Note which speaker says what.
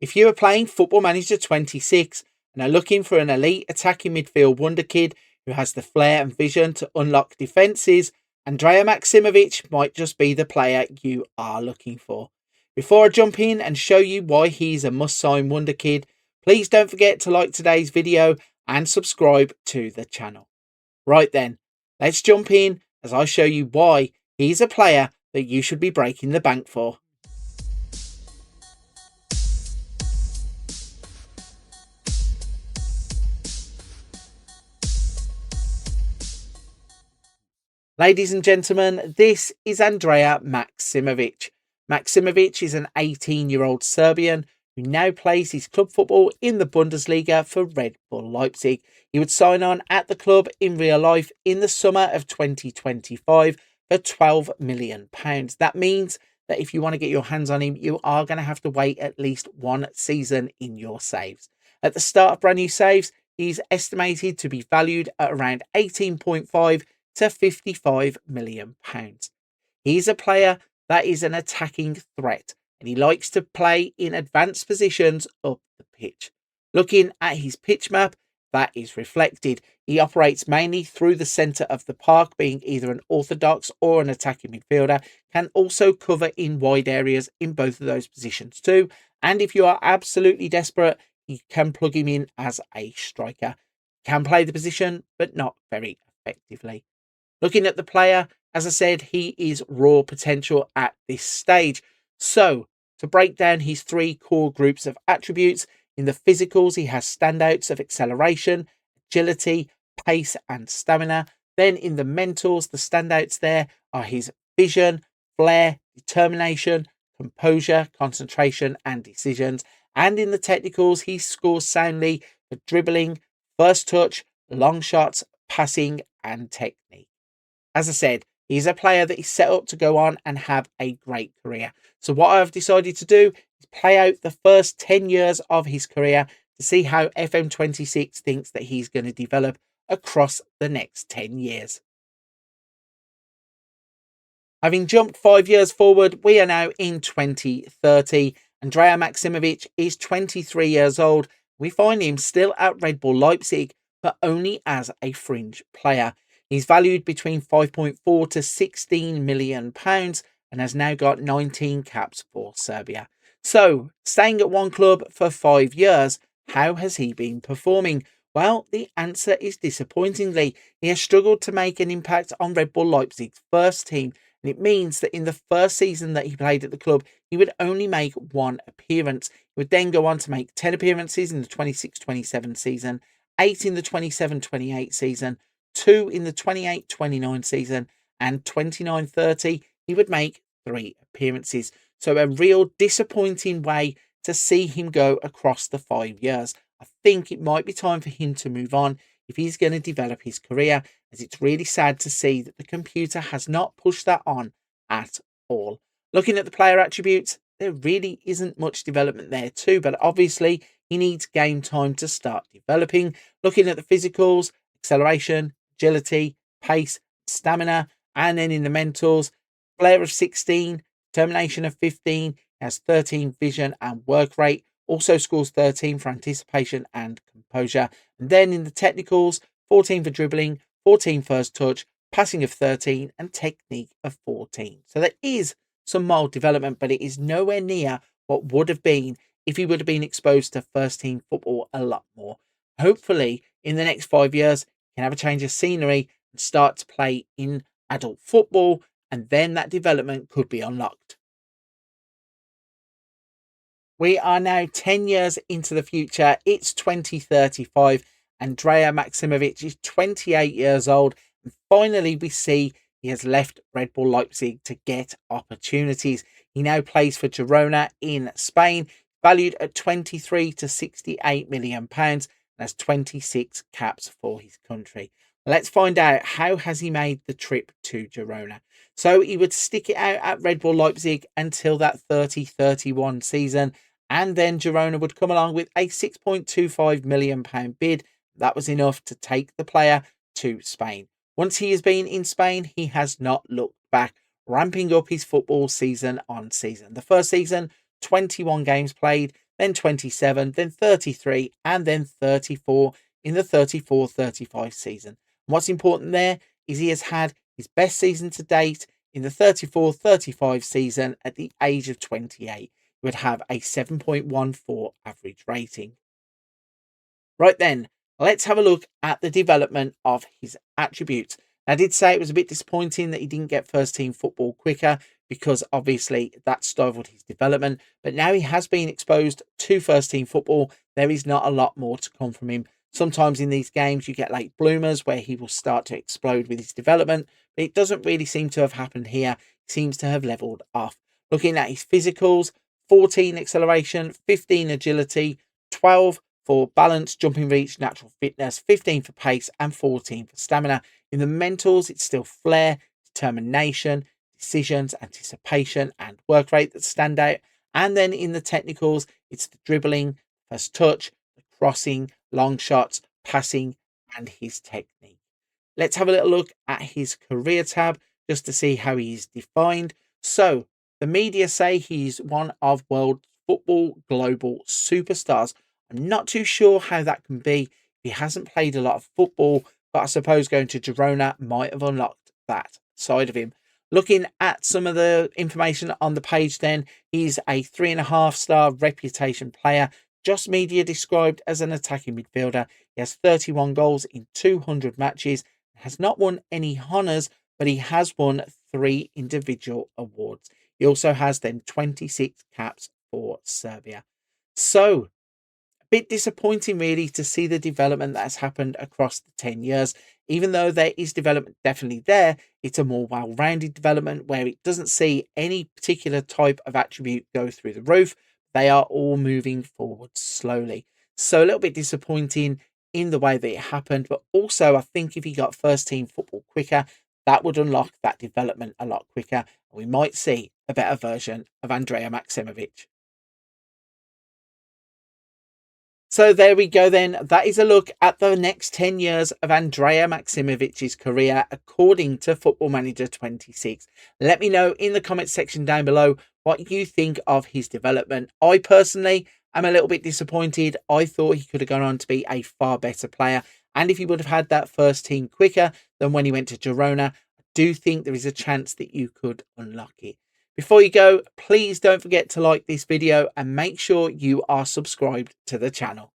Speaker 1: If you are playing Football Manager 26 and are looking for an elite attacking midfield wonderkid who has the flair and vision to unlock defences, Andrija Maksimovic might just be the player you are looking for. Before I jump in and show you why he's a must-sign wonderkid, please don't forget to like today's video and subscribe to the channel. Right then, let's jump in as I show you why he's a player that you should be breaking the bank for. Ladies and gentlemen, this is Andrija Maksimovic. Maksimovic is an 18-year-old Serbian who now plays his club football in the Bundesliga for Red Bull Leipzig. He would sign on at the club in real life in the summer of 2025 for £12 million. That means that if you want to get your hands on him, you are going to have to wait at least one season in your saves. At the start of brand new saves, he's estimated to be valued at around 18.5 to £55 million. He's a player that is an attacking threat and he likes to play in advanced positions up the pitch. Looking at his pitch map, that is reflected. He operates mainly through the centre of the park, being either an orthodox or an attacking midfielder, can also cover in wide areas in both of those positions too. And if you are absolutely desperate, you can plug him in as a striker. Can play the position, but not very effectively. Looking at the player, as I said, he is raw potential at this stage. So, to break down his three core groups of attributes, in the physicals, he has standouts of acceleration, agility, pace, and stamina. Then in the mentals, the standouts there are his vision, flair, determination, composure, concentration, and decisions. And in the technicals, he scores soundly for dribbling, first touch, long shots, passing, and technique. As I said, he's a player that is set up to go on and have a great career. So what I've decided to do is play out the first 10 years of his career to see how FM26 thinks that he's going to develop across the next 10 years. Having jumped 5 years forward, we are now in 2030. Andrija Maksimovic is 23 years old. We find him still at Red Bull Leipzig, but only as a fringe player. He's valued between 5.4 to £16 million and has now got 19 caps for Serbia. So, staying at one club for 5 years, how has he been performing? Well, the answer is disappointingly. He has struggled to make an impact on Red Bull Leipzig's first team, and it means that in the first season that he played at the club, he would only make one appearance. He would then go on to make 10 appearances in the 26-27 season, 8 in the 27-28 season, 2 in the 28-29 season, and 29-30 he would make 3 appearances. So a real disappointing way to see him go across the 5 years. I think it might be time for him to move on if he's going to develop his career, as it's really sad to see that the computer has not pushed that on at all. Looking at the player attributes, there really isn't much development there too, but obviously he needs game time to start developing. Looking at the physicals, acceleration, agility, pace, stamina, and then in the mentals, flair of 16, determination of 15, has 13 vision and work rate, also scores 13 for anticipation and composure. And then in the technicals, 14 for dribbling, 14 first touch, passing of 13, and technique of 14. So there is some mild development, but it is nowhere near what would have been if he would have been exposed to first team football a lot more. Hopefully, in the next 5 years, can have a change of scenery and start to play in adult football, and then that development could be unlocked. We are now 10 years into the future. It's 2035. Andrija Maksimovic is 28 years old, and finally we see he has left Red Bull Leipzig to get opportunities. He now plays for Girona in Spain, valued at 23 to £68 million, and has 26 caps for his country. Let's find out, how has he made the trip to Girona? So he would stick it out at Red Bull Leipzig until that 30-31 season, and then Girona would come along with a £6.25 million bid. That was enough to take the player to Spain. Once he has been in Spain, he has not looked back, ramping up his football season on season. The first season, 21 games played. then 27, then 33, and then 34 in the 34-35 season. And what's important there is he has had his best season to date in the 34-35 season at the age of 28. He would have a 7.14 average rating. Right then, let's have a look at the development of his attributes. I did say it was a bit disappointing that he didn't get first team football quicker because obviously that stifled his development. But now he has been exposed to first team football. There is not a lot more to come from him. Sometimes in these games you get late bloomers where he will start to explode with his development. But it doesn't really seem to have happened here. He seems to have leveled off. Looking at his physicals, 14 acceleration, 15 agility, 12 for balance, jumping reach, natural fitness, 15 for pace, and 14 for stamina. In the mentals, it's still flair, determination, decisions, anticipation, and work rate that stand out. And then in the technicals, it's the dribbling, first touch, the crossing, long shots, passing, and his technique. Let's have a little look at his career tab just to see how he is defined. So, the media say he's one of world football global superstars. I'm not too sure how that can be. He hasn't played a lot of football, but I suppose going to Girona might have unlocked that side of him. Looking at some of the information on the page then, he's a 3.5-star reputation player. Just Media described as an attacking midfielder. He has 31 goals in 200 matches. Has not won any honours, but he has won 3 individual awards. He also has then 26 caps for Serbia. So, bit disappointing really to see the development that has happened across the 10 years. Even though there is development definitely there, it's a more well-rounded development where it doesn't see any particular type of attribute go through the roof. They are all moving forward slowly. So a little bit disappointing in the way that it happened, but also I think if he got first team football quicker, that would unlock that development a lot quicker. And we might see a better version of Andrija Maksimovic. So there we go then. That is a look at the next 10 years of Andrija Maksimovic's career according to Football Manager 26. Let me know in the comments section down below what you think of his development. I personally am a little bit disappointed. I thought he could have gone on to be a far better player. And if he would have had that first team quicker than when he went to Girona, I do think there is a chance that you could unlock it. Before you go, please don't forget to like this video and make sure you are subscribed to the channel.